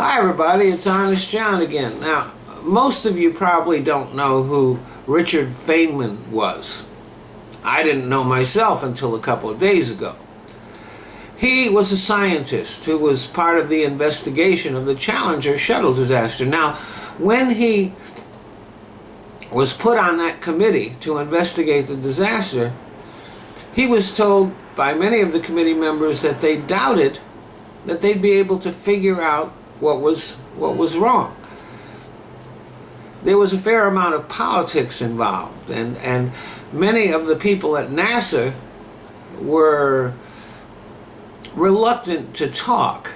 Hi everybody, it's Honest John again. Now, most of you probably don't know who Richard Feynman was. I didn't know myself until a couple of days ago. He was a scientist who was part of the investigation of the Challenger shuttle disaster. Now, when he was put on that committee to investigate the disaster, he was told by many of the committee members that they doubted that they'd be able to figure out what was wrong. There was a fair amount of politics involved, and many of the people at NASA were reluctant to talk.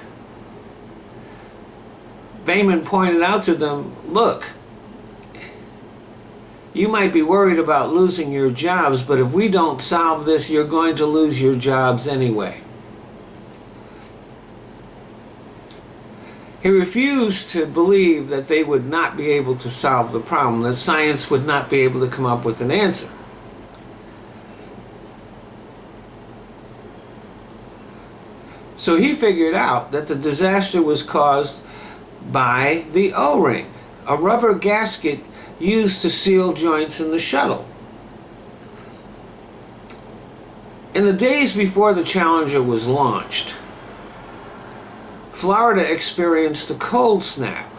Feynman pointed out to them, look, you might be worried about losing your jobs, but if we don't solve this, you're going to lose your jobs anyway. He refused to believe that they would not be able to solve the problem, that science would not be able to come up with an answer. So he figured out that the disaster was caused by the O-ring, a rubber gasket used to seal joints in the shuttle. In the days before the Challenger was launched, Florida experienced a cold snap.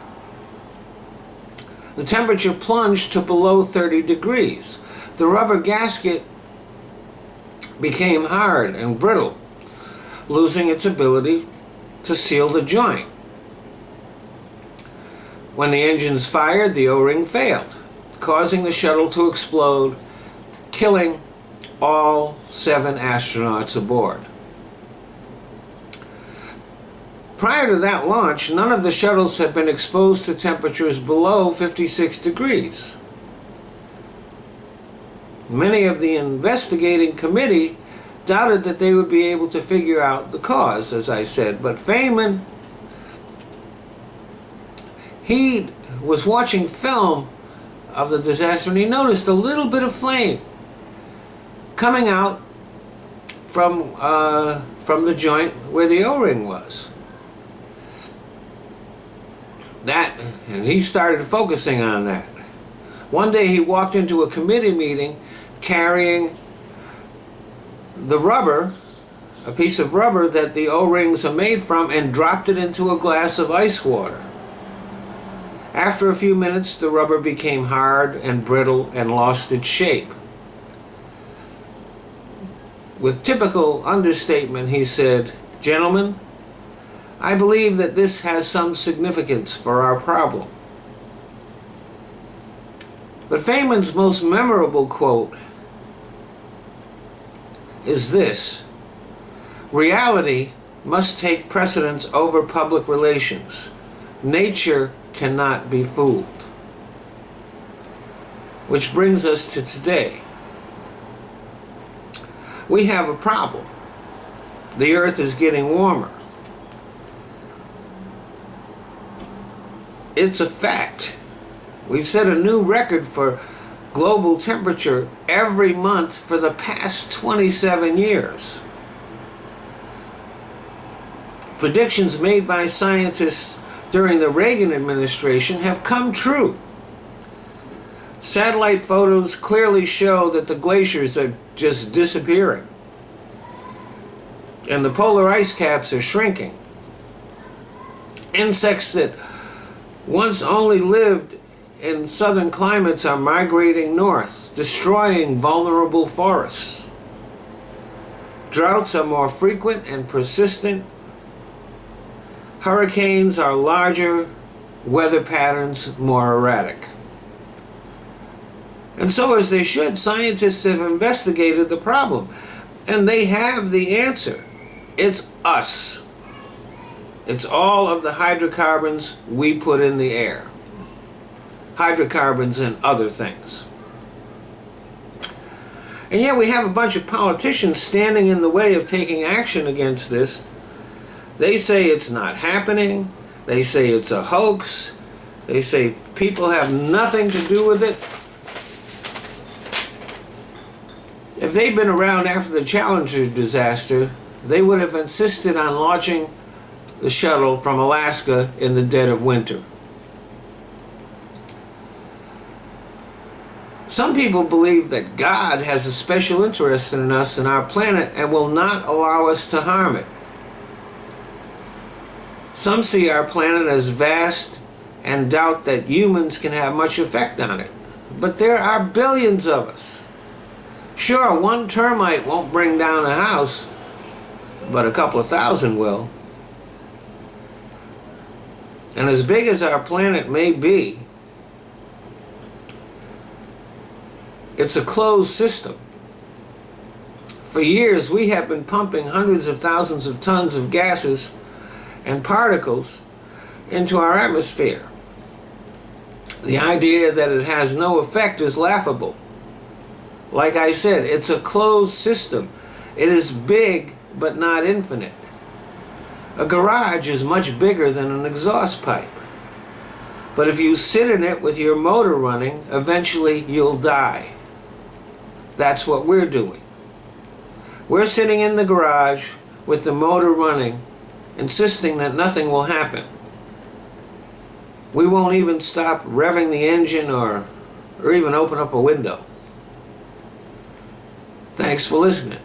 The temperature plunged to below 30 degrees. The rubber gasket became hard and brittle, losing its ability to seal the joint. When the engines fired, the O-ring failed, causing the shuttle to explode, killing all 7 astronauts aboard. Prior to that launch, none of the shuttles had been exposed to temperatures below 56 degrees. Many of the investigating committee doubted that they would be able to figure out the cause, as I said, but Feynman, he was watching film of the disaster and he noticed a little bit of flame coming out from the joint where the O-ring was. And he started focusing on that. One day he walked into a committee meeting carrying the rubber, a piece of rubber that the O-rings are made from, and dropped it into a glass of ice water. After a few minutes, the rubber became hard and brittle and lost its shape. With typical understatement, he said, "Gentlemen, I believe that this has some significance for our problem." But Feynman's most memorable quote is this: "Reality must take precedence over public relations. Nature cannot be fooled." Which brings us to today. We have a problem. The Earth is getting warmer. It's a fact. We've set a new record for global temperature every month for the past 27 years. Predictions made by scientists during the Reagan administration have come true. Satellite photos clearly show that the glaciers are just disappearing, and the polar ice caps are shrinking. Insects that once only lived in southern climates are migrating north, destroying vulnerable forests. Droughts are more frequent and persistent. Hurricanes are larger, weather patterns more erratic. And so, as they should, scientists have investigated the problem, and they have the answer. It's us. It's all of the hydrocarbons we put in the air. Hydrocarbons and other things. And yet we have a bunch of politicians standing in the way of taking action against this. They say it's not happening. They say it's a hoax. They say people have nothing to do with it. If they'd been around after the Challenger disaster, they would have insisted on launching the shuttle from Alaska in the dead of winter. Some people believe that God has a special interest in us and our planet and will not allow us to harm it. Some see our planet as vast and doubt that humans can have much effect on it. But there are billions of us. Sure, one termite won't bring down a house, but a couple of thousand will. And as big as our planet may be, it's a closed system. For years, we have been pumping hundreds of thousands of tons of gases and particles into our atmosphere. The idea that it has no effect is laughable. Like I said, it's a closed system. It is big, but not infinite. A garage is much bigger than an exhaust pipe. But if you sit in it with your motor running, eventually you'll die. That's what we're doing. We're sitting in the garage with the motor running, insisting that nothing will happen. We won't even stop revving the engine or even open up a window. Thanks for listening.